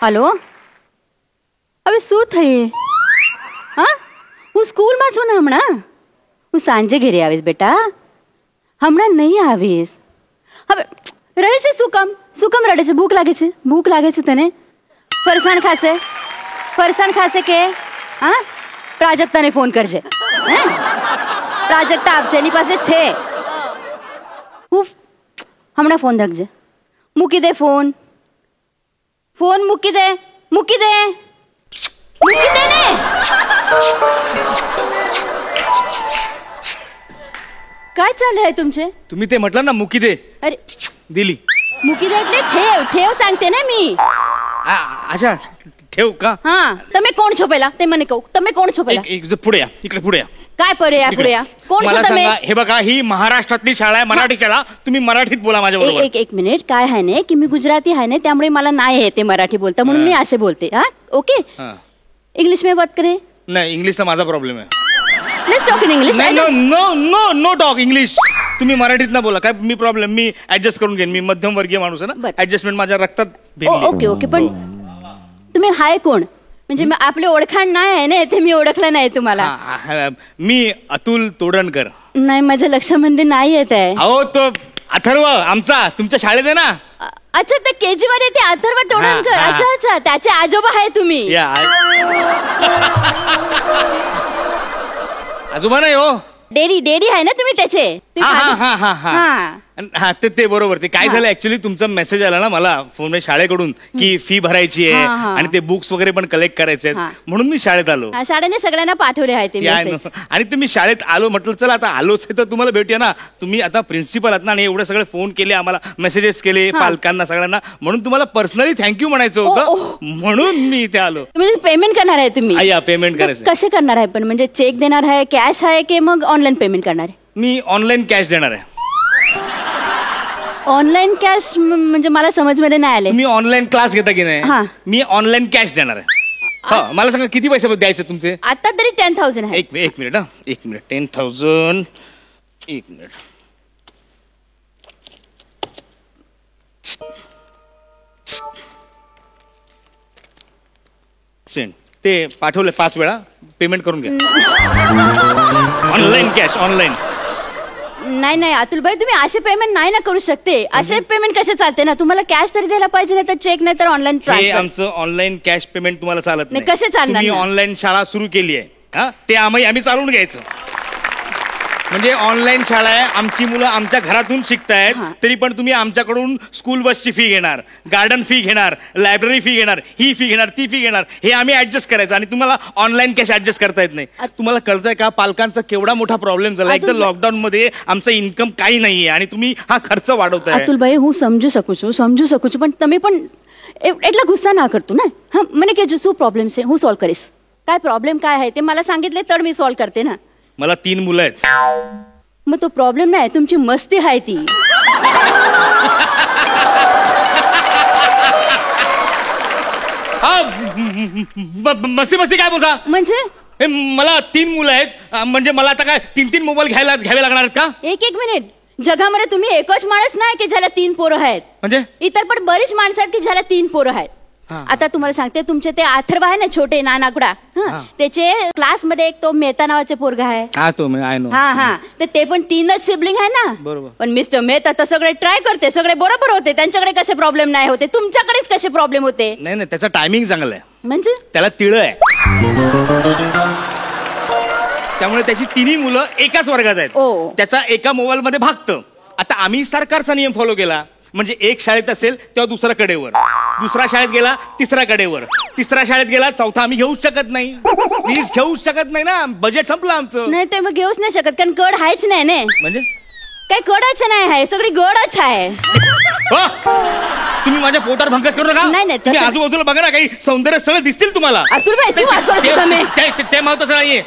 Hello હવે શું થયું હા હું સ્કૂલમાં છું ને હમણાં હું સાંજે ઘરે આવીશ બેટા હમણાં નહીં આવીશ હવે રડે છે શું કામ રડે છે ભૂખ લાગે છે તને ફરસાણ ખાશે કે હા પ્રાજક્તાને ફોન કરજે હે પ્રાજક્તા આપશે એની પાસે છે હું હમણાં ફોન રાખજે મૂકી દે ફોન મૂકી દે ને काय चाललं आहे तुमचे तुम्ही ते म्हटलं ना मुकी दे अरे दिली मुकी दे એટલે ठेव सांगते ना मी अच्छा ठेव का हा તમે કોણ છો પહેલા તે મને કહો તમે કોણ છો પહેલા एक पुढे या इकडे पुढे या काय पुढे या कोण છો તમે हे बघा ही महाराष्ट्रातली शाळा आहे मराठी शाळा तुम्ही मराठीत बोला माझ्या बरोबर एक मिनिट काय आहे ना की मी गुजराती आहे ना त्यामुळे मला नाही येते मराठी बोलता म्हणून मी असे बोलते हा ओके इंग्लिश में बात करें नाही इंग्लिशचा माझा प्रॉब्लेम आहे let's talk in English no talk English तुम्ही मराठीत ना बोला काय मी प्रॉब्लेम मी ऍडजस्ट करून घेईन मी मध्यम वर्गीय माणूस आहे ना ऍडजस्टमेंट माझ्या रक्तात ओके पण तुम्ही हाय कोण म्हणजे आपले ओळखाण नाही आहे ना ते मी ओळखलं नाही तुम्हाला मी अतुल तोडणकर नाही माझ्या लक्षामध्ये नाही येत आहे अहो तो अथर्व आमचा तुमच्या शाळेत आहे ना अच्छा ते केजी मध्ये ते अथर्व तोडणकर अच्छा त्याचे आजोबा आहे तुम्ही आजोबा नाही हो डेरी आहे ना तुम्ही त्याचे हा ते बरोबर ते काय झालं ऍक्च्युली तुमचा मेसेज आला ना मला फोन शाळेकडून की फी भरायची आहे आणि ते बुक्स वगैरे पण कलेक्ट करायचे आहेत म्हणून मी शाळेत आलो शाळेने सगळ्यांना पाठवले आहे ते आणि तुम्ही शाळेत आलो म्हटलं चला आता आलोच तर तुम्हाला भेटूया ना तुम्ही आता प्रिन्सिपल आहात ना आणि एवढे सगळे फोन केले आम्हाला मेसेजेस केले पालकांना सगळ्यांना म्हणून तुम्हाला पर्सनली थँक्यू म्हणायचं होतं म्हणून मी इथे आलो म्हणजे पेमेंट करणार आहे तुम्ही पेमेंट करायचं कसे करणार आहे पण म्हणजे चेक देणार आहे कॅश आहे की मग ऑनलाईन पेमेंट करणार आहे मी ऑनलाईन कॅश देणार आहे ऑनलाईन कॅश म्हणजे मला समजमध्ये नाही आले मी ऑनलाईन क्लास घेता की नाही मी ऑनलाईन कॅश देणार आहे मला सांगा किती पैसे द्यायचे तुमचे आता तरी 10,000 आहे एक मिनिट 10,000 एक मिनिट ते पाठवले 5 वेळा पेमेंट करून घ्या ऑनलाईन कॅश ऑनलाईन नाही अतुल भाई तुम्ही असे पेमेंट नाही ना करू शकते असे पेमेंट कसे चालते ना तुम्हाला कॅश तरी द्यायला पाहिजे नाही तर चेक नाही तर ऑनलाईन आमचं ऑनलाईन कॅश पेमेंट तुम्हाला चालत नाही कसे चालणार मी ऑनलाईन शाळा सुरू केली आहे ते आम्ही चालवून घ्यायचं म्हणजे ऑनलाईन शाळा आहे आमची मुलं आमच्या घरातून शिकतायत तरी पण तुम्ही आमच्याकडून स्कूल बसची फी घेणार गार्डन फी घेणार लायब्ररी फी घेणार ही फी घेणार ती फी घेणार हे आम्ही ऍडजस्ट करायचं आणि तुम्हाला ऑनलाईन कॅश ऍडजस्ट करता येत नाही तुम्हाला कळतंय का पालकांचा केवढा मोठा प्रॉब्लेम झाला एकदा लॉकडाऊन मध्ये आमचं इन्कम काही नाहीये आणि तुम्ही हा खर्च वाढवताय अतुल भाई હું સમજુ શકું છું પણ તમે પણ એટલા ગુસ્સા ના કરતું ને મને કહેજો શું પ્રોબ્લેમ છે હું સોલ્વ કરીશ काय प्रॉब्लेम काय आहे ते मला सांगितले तर मी सॉल्व करते ना मला 3 मुलं आहेत मग तो प्रॉब्लेम नाही तुमची मस्ती आहे ती मस्ती काय बोलता म्हणजे मला 3 मुलं आहेत म्हणजे मला आता काय 3 मोबाईल घ्यावे लागणार आहेत का एक मिनिट जगामध्ये तुम्ही एकच माणूस नाही की ज्याला 3 पोरं आहेत म्हणजे इतर पण बरीच माणसं आहेत की ज्याला 3 पोरं आहेत आता तुम्हाला सांगते तुमचे ते अथर्व आहे ना छोटे नानाकुडा त्याचे क्लासमध्ये एक तो मेहता नावाचे पोरगा आहे ते पण 3च सिबलिंग आहे ना बरोबर पण मिस्टर मेहता तर सगळे ट्राय करते सगळे बरोबर होते त्यांच्याकडे कसे प्रॉब्लेम नाही होते तुमच्याकडेच कसे प्रॉब्लेम होते नाही त्याचा टायमिंग चांगला आहे म्हणजे त्याला तिळ आहे त्यामुळे त्याची 3 मुलं एकाच वर्गात आहेत त्याचा एका मोबाईल मध्ये भागतं आता आम्ही सरकारचा नियम फॉलो केला म्हणजे एक शाळेत असेल तेव्हा दुसरा कडेवर दुसरा शाळेत गेला तिसरा कडेवर तिसरा शाळेत गेला चौथा आम्ही घेऊच शकत नाही प्लीज घेऊच शकत नाही ना बजेट संपलं आमचं नाही ते मग घेऊच नाही शकत कारण कड आहेच नाही ना म्हणजे काही कडच नाही आहे सगळी गडच आहे तुम्ही माझ्या पोटावर भंकस करू नका नाही तुम्ही आजूबाजूला बघा ना काही सौंदर्य स्थळ दिसतील तुम्हाला अतुल भाई ते महत्वाचं नाहीये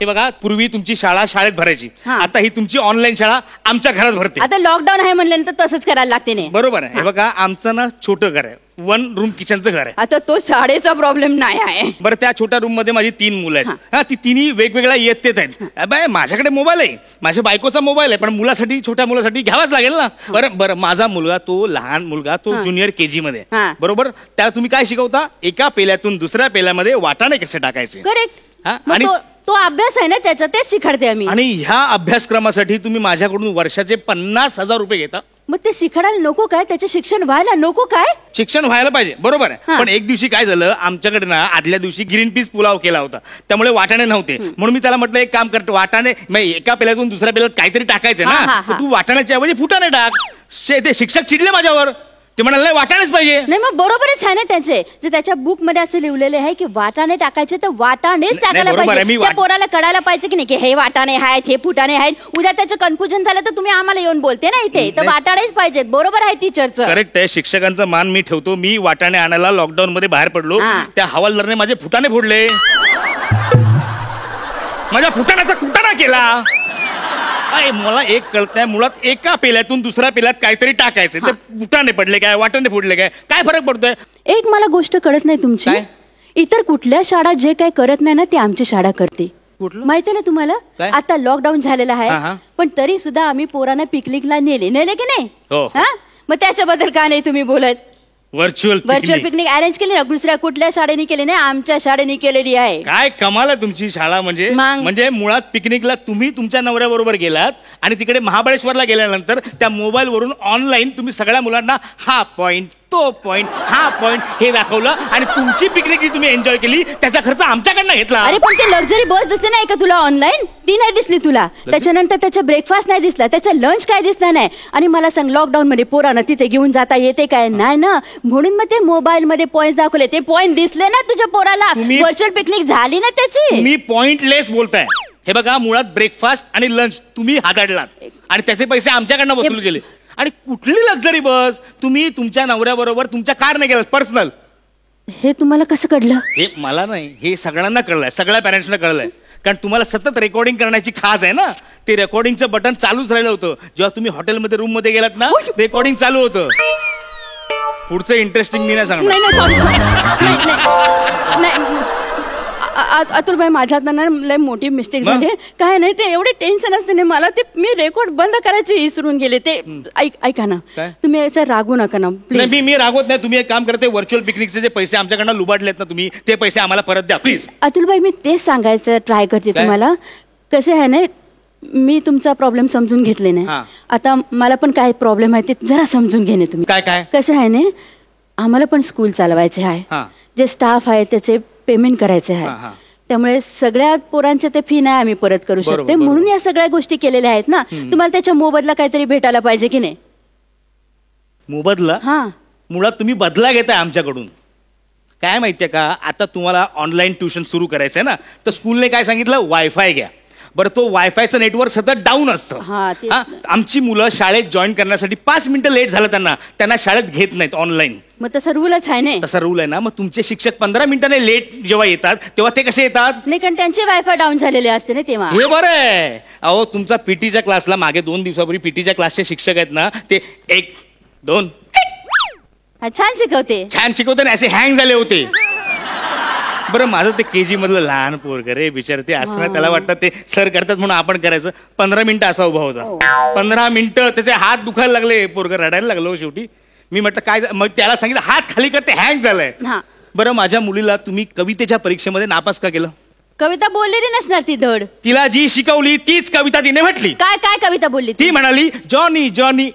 हे बघा पूर्वी तुमची शाळा शाळेत भरायची आता ही तुमची ऑनलाईन शाळा आमच्या घरात भरते आता लॉकडाऊन आहे म्हणल्यानंतर तसंच करायला लागते नाही बरोबर आहे हे बघा आमचं ना छोटं घर आहे 1 रूम किचनचं घर आहे. आता तो शाळेचा प्रॉब्लेम नाही आहे. बरं, त्या छोट्या रूम मध्ये माझी 3 मुलं आहेत. हा, ती तिन्ही वेगवेगळ्या इयत्तेत आहेत. बाय, माझ्याकडे मोबाईल आहे, माझ्या बायकोचा मोबाईल आहे, पण मुलासाठी, छोट्या मुलासाठी घ्यावाच लागेल ना. बरं, माझा मुलगा, तो लहान मुलगा, तो ज्युनियर केजी मध्ये, बरोबर. त्याला तुम्ही काय शिकवता? एका पेल्यातून दुसऱ्या पेल्यामध्ये वाटाणे कसे टाकायचे. करेक्ट. आणि तो अभ्यास आहे ना त्याचा, तेच शिकवते आम्ही. आणि ह्या अभ्यासक्रमासाठी तुम्ही माझ्याकडून वर्षाचे 50,000 रुपये घेता. मग ते शिकायला नको काय? त्याचे शिक्षण व्हायला नको काय? शिक्षण व्हायला पाहिजे, बरोबर आहे. पण एक दिवशी काय झालं, आमच्याकडे ना आदल्या दिवशी ग्रीन पीस पुलाव केला होता, त्यामुळे वाटाणे नव्हते. म्हणून मी त्याला म्हटलं, एक काम करतो, वाटाणे एका पेल्यातून दुसऱ्या पेल्यात काहीतरी टाकायचं ना, तर तू वाटाण्याच्या ऐवजी फुटाणे टाक. ते शिक्षक चिडले माझ्यावर. ते म्हणाले नाही, वाटाणेच पाहिजे. नाही, मग बरोबरच आहे ना त्याचे. जे त्याच्या बुक मध्ये असं लिहिलेले आहे की वाटाणे टाकायचे, तर वाटाणेच टाकायला पाहिजे. त्या पोराला कळायला पाहिजे की नाही की हे वाटाणे आहेत, हे फुटाणे आहेत. उद्या त्याचं कन्फ्युजन झालं तर तुम्ही आम्हाला येऊन बोलते ना इथे, तर वाटाणेच पाहिजेत. बरोबर आहे टीचरचं. करेक्ट आहे. शिक्षकांचा मान मी ठेवतो. मी वाटाणे आणायला लॉकडाऊन मध्ये बाहेर पडलो, त्या हवालदारने माझे फुटाणे फोडले, माझ्या फुटाण्याचा कुटाणा केला. मला एक कळत नाही, मुळात एका पेल्यातून दुसऱ्या पेल्यात काहीतरी टाकायचे, ते फुटाणे पडले काय, वाटाणे फोडले काय फरक पडतोय? एक मला गोष्ट कळत नाही तुमची. इतर कुठल्या शाळा जे काही करत नाही ना, ते आमची शाळा करते. माहिती ना तुम्हाला? आता लॉकडाऊन झालेला आहे, पण तरी सुद्धा आम्ही पोरांना पिकनिकला नेले की नाही? मग त्याच्याबद्दल का नाही तुम्ही बोलत? व्हर्च्युअल पिकनिक अरेंज केली ना, दुसऱ्या कुठल्या शाळेने केली नाही, आमच्या शाळेने केलेली आहे. काय कमाल आहे तुमची शाळा. म्हणजे मुळात पिकनिकला तुम्ही तुमच्या नवऱ्याबरोबर गेलात आणि तिकडे महाबळेश्वरला गेल्यानंतर त्या मोबाईल वरून ऑनलाईन तुम्ही सगळ्या मुलांना हा पॉइंट, तो पॉइंट, हा पॉइंट हे दाखवलं आणि तुमची पिकनिक जी तुम्ही एन्जॉय केली त्याचा खर्च आमच्याकडनं घेतला. अरे पण ते लक्झरी बस दिसते नाही का तुला ऑनलाईन? ती नाही दिसली तुला. त्याच्यानंतर त्याचा ब्रेकफास्ट नाही दिसला, त्याचा लंच काय दिसला नाही. आणि मला सांग, लॉकडाऊन मध्ये पोरांना तिथे घेऊन जाता येते काय? नाही ना. म्हणून मग ते मोबाईल मध्ये पॉइंट दाखवले, ते पॉइंट दिसले ना तुझ्या पोराला. व्हर्च्युअल पिकनिक झाली ना त्याची. तुम्ही पॉइंटलेस बोलताय. हे बघा, मुळात ब्रेकफास्ट आणि लंच तुम्ही हाताळलात आणि त्याचे पैसे आमच्याकडनं वसूल केले. आणि कुठली लक्झरी बस? तुम्ही तुमच्या नवऱ्याबरोबर तुमच्या कारने गेलात, पर्सनल. हे तुम्हाला कसं कळलं? हे मला नाही, हे सगळ्यांना कळलंय, सगळ्या पॅरेंट्सना कळलंय. कारण तुम्हाला सतत रेकॉर्डिंग करण्याची खास आहे ना. ते रेकॉर्डिंगचं बटन चालूच राहिलं होतं. जेव्हा तुम्ही हॉटेलमध्ये रूम मध्ये गेलात ना, रेकॉर्डिंग चालू होतं. पुढचं इंटरेस्टिंग मी नाही सांगणार. अतुल भाई, माझ्यात ना लय मोठी मिस्टेक झाली. काय नाही, ते एवढे टेन्शन असते ना मला, ते मी रेकॉर्ड बंद करायचे विसरून गेले. ते ऐका ना, तुम्ही असं रागू नका ना प्लीज. मी रागवत नाही. तुम्ही एक काम करते, व्हर्च्युअल पिकनिकचे जे पैसे आमच्याकडनं लुबाडलेत ना तुम्ही, ते पैसे आम्हाला परत द्या प्लीज. अतुल भाई, मी तेच सांगायचं ट्राय करते तुम्हाला. कसं आहे ना, मी तुमचा प्रॉब्लेम समजून घेतले नाही. आता मला पण काय प्रॉब्लेम आहे ते जरा समजून घेणे तुम्ही. काय कसं आहे ना, आम्हाला पण स्कूल चालवायचे आहे. जे स्टाफ आहे त्याचे पेमेंट करायचे आहे. त्यामुळे सगळ्या पोरांचे ते फी नाही आम्ही परत करू शकते. म्हणून या सगळ्या गोष्टी केलेल्या आहेत ना. तुम्हाला त्याच्या मोबदला काहीतरी भेटायला पाहिजे की नाही? मोबदला? मुळात तुम्ही बदला घेताय आमच्याकडून. काय माहितीये का, आता तुम्हाला ऑनलाईन ट्युशन सुरू करायचंय ना, तर स्कूलने काय सांगितलं, वायफाय घ्या. बरं, तो वायफायचं नेटवर्क सतत डाऊन असतं. आमची मुलं शाळेत जॉईन करण्यासाठी 5 मिनिटं लेट झालं त्यांना शाळेत घेत नाहीत ऑनलाईन. मग तसं रूलच आहे ना. तसा रूल आहे ना. मग तुमचे शिक्षक 15 मिनिटांनी लेट जेव्हा येतात तेव्हा ते कसे येतात? नाही, कारण त्यांचे वायफाय डाऊन झालेले असते ना तेव्हा. हे बरं आहे. अहो, तुमचा पीटीच्या क्लासला मागे 2 दिवसापूर्वी पीटीच्या क्लासचे शिक्षक आहेत ना, ते 1, 2 छान शिकवते ना, असे हँग झाले होते. बरं, माझं ते केजी मधलं लहान पोरग रे, बिचार ते असं त्याला वाटतं ते सर करतात म्हणून आपण करायचं. 15 मिनिटं असा उभा होता. 15 मिनिटं त्याचे हात दुखायला लागले, पोरग रडायला लागलो. शेवटी मी म्हटलं काय, मग त्याला सांगितलं हात खाली करते, हँग झालाय. बरं, माझ्या मुलीला तुम्ही कवितेच्या परीक्षेमध्ये नापास का केलं? कविता बोललेली नसणार ती धड. तिला जी शिकवली तीच कविता तिने म्हटली. काय कविता बोलली ती? म्हणाली जॉनी जॉनी.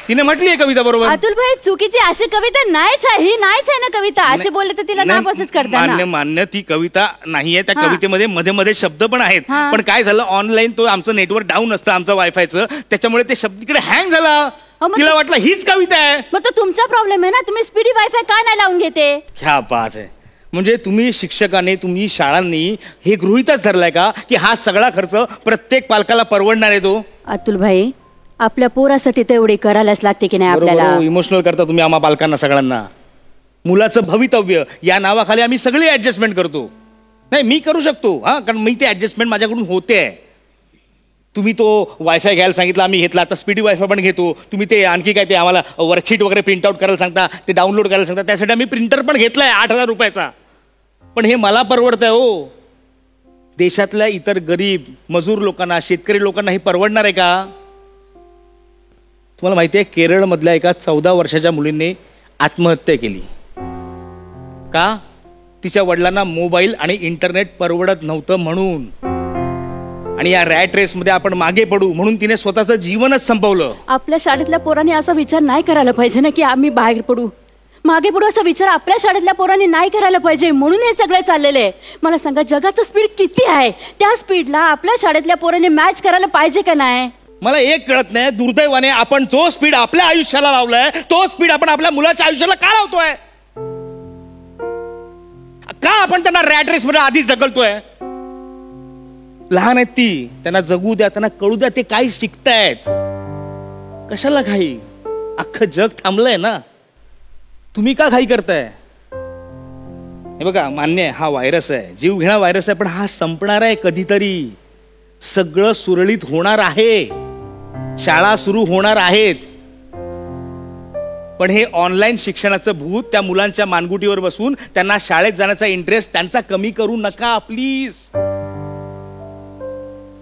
तिने म्हटली कविता बरोबर. अतुल भाई, चुकीची अशी कविता नाहीच आहे. ही नाहीच आहे ना कविता. अशी बोलले तर तिला नापासच करतात. मान्य, ती कविता नाहीये. त्या कवितेमध्ये मध्ये मध्ये शब्द पण आहेत. पण काय झालं, ऑनलाईन तो आमचं नेटवर्क डाऊन असतं, आमचं वायफायचं, त्याच्यामुळे ते शब्द तिकडे हँग झाला. तिला वाटलं हीच कविता आहे. मग तो तुमचा प्रॉब्लेम आहे ना. तुम्ही स्पीडी वायफाय का नाही लावून घेते? क्या बात आहे. म्हणजे तुम्ही शिक्षकाने, तुम्ही शाळांनी हे गृहीतच धरलाय का की हा सगळा खर्च प्रत्येक पालकाला परवडणार आहे तो? अतुल भाई, आपल्या पोरासाठी तेवढी करायलाच लागते की नाही आपल्याला? इमोशनल करता तुम्ही आम्हा पालकांना सगळ्यांना. मुलाचं भवितव्य या नावाखाली आम्ही सगळी ऍडजस्टमेंट करतो. नाही, मी करू शकतो, कारण मी ते ऍडजस्टमेंट माझ्याकडून होते. तुम्ही तो वायफाय घ्यायला सांगितला, आम्ही घेतला. आता स्पीडी वायफाय पण घेतो. तुम्ही ते आणखी काय ते आम्हाला वर्कशीट वगैरे प्रिंट आउट करायला सांगता, ते डाउनलोड करायला सांगता. त्यासाठी आम्ही प्रिंटर पण घेतलाय 8,000 रुपयाचा. पण हे मला परवडतंय हो. देशातल्या इतर गरीब मजूर लोकांना, शेतकरी लोकांना हे परवडणार आहे का? तुम्हाला माहिती आहे, केरळमधल्या एका 14 वर्षाच्या मुलीने आत्महत्या केली. का? तिच्या वडिलांना मोबाईल आणि इंटरनेट परवडत नव्हतं म्हणून. आणि या रॅट रेसमध्ये आपण मागे पडू म्हणून तिने स्वतःचं जीवनच संपवलं. आपल्या शाळेतल्या पोरांनी असा विचार नाही करायला पाहिजे ना, की आम्ही बाहेर पडू, मागे पडू. असा विचार आपल्या शाळेतल्या पोरांनी नाही करायला पाहिजे, म्हणून हे सगळे चाललेले आहे. मला सांगा, जगाचं स्पीड किती आहे? त्या स्पीडला आपल्या शाळेतल्या पोरांनी मॅच करायला पाहिजे का नाही? मला एक कळत नाही, दुर्दैवाने आपण जो स्पीड आपल्या आयुष्याला लावलाय तो स्पीड आपण आपल्या मुलाच्या आयुष्याला का लावतोय? का आपण त्यांना रॅट रेस मध्ये आधीच ढकलतोय? लहान आहेत ती, त्यांना जगू द्या, त्यांना कळू द्या ते काय शिकतायत. कशाला घाई? अख्खं जग थांबलंय ना, तुम्ही का घाई करताय? हे बघा, मान्य आहे हा व्हायरस आहे, जीवघेणा व्हायरस आहे, पण हा संपणार आहे कधीतरी. सगळं सुरळीत होणार आहे, शाळा सुरू होणार आहेत. पण हे ऑनलाईन शिक्षणाचं भूत त्या मुलांच्या मानगुटीवर बसून त्यांना शाळेत जाण्याचा इंटरेस्ट त्यांचा कमी करू नका प्लीज.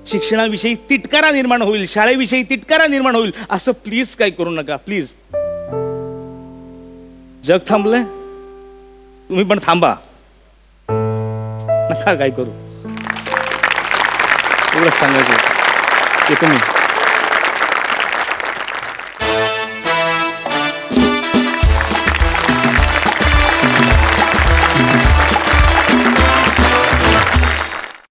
शिक्षणाविषयी तिटकारा निर्माण होईल, शाळेविषयी तिटकारा निर्माण होईल, असं प्लीज काही करू नका प्लीज. जग थांबलंय, तुम्ही पण थांबा, नका काय करू. एवढंच सांगायचं. येतो मी.